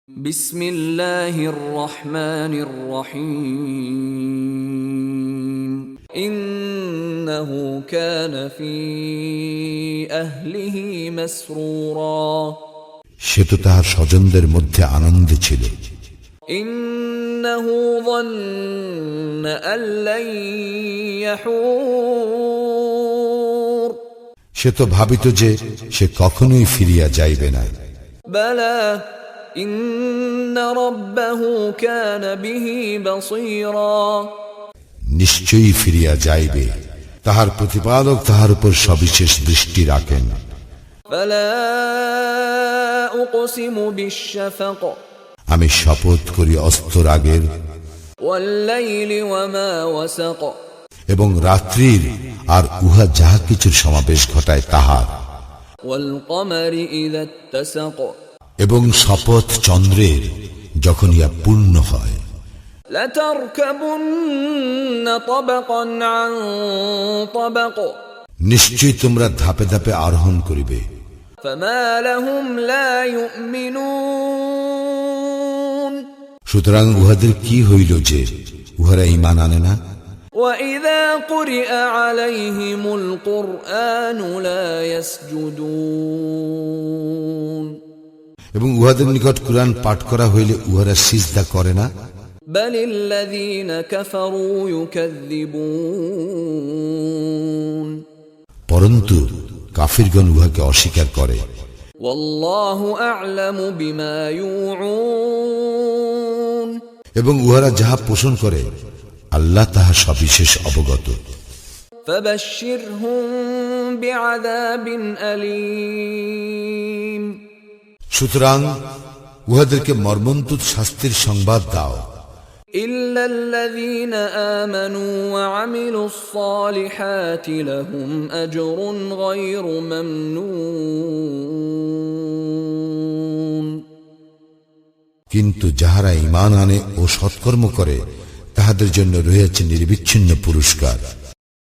বিসমিল্লাহির রহমানির রহিম ইন্নাহু কানা ফী আহলিহি মাসরুরা। সে তো তাহার স্বজনদের মধ্যে আনন্দে ছিল। ইন্নাহু যান্না আল লান ইয়াহুর। সে তো ভাবিত যে সে কখনোই ফিরিয়া যাইবে না। বালা ইন্না রাব্বাহু কানা বিহি বাসীরা। নিশ্চয়ই ফিরিয়া যাইবে, তাহার প্রতিপালক তাহার উপর সবিশেষ দৃষ্টি রাখেন। ফালা উকসিমু বিশ-শাফাক। আমি শপথ করি অস্তরাগের ওয়াল লাইলি ওয়া মা ওয়াসাক। এবং রাত্রির আর উহা যাহা কিছুর সমাবেশ ঘটায় তাহার। ওয়াল কমারি ইযা ইত্তাসাক। এবং শপথ চন্দ্রের যখন ইহা পূর্ণ হয়। লাতারকাবুন্না তাবাকান আন তাবাক। নিশ্চয়ই তোমরা ধাপে ধাপে আরোহণ করিবে। ফামা লাহুম লা ইউমিনুন। সুতরাং উহাদের কি হইল যে উহারা ঈমান আনে না। وَإِذَا قُرِئَ عَلَيْهِمُ الْقُرْآنُ لَا يَسْجُدُونَ। এবং উহাদের নিকট কুরআন পাঠ করা হইলে উহারা সিজদা করে না। بَلِ الَّذِينَ كَفَرُوا يُكَذِّبُونَ। পরন্তু কাফিরগণ উহাকে অস্বীকার করে। وَاللَّهُ أَعْلَمُ بِمَا يُوعُونَ। এবং উহারা যাহা পোষণ করে আল্লাহ তাহা সবিশেষ অবগত। فَبَشِّرْهُم بِعَذَابٍ أَلِيمٍ। সুতরাং উহাদেরকে মর্মন্তুদ শাস্তির সংবাদ দাও। إِلَّا الَّذِينَ آمَنُوا وَعَمِلُوا الصَّالِحَاتِ لَهُمْ أَجْرٌ غَيْرُ مَمْنُونٍ। কিন্তু যাহারা ঈমান আনে ও সৎকর্ম করে তাহাদের জন্য রয়েছে নির্বিচ্ছিন্ন পুরস্কার।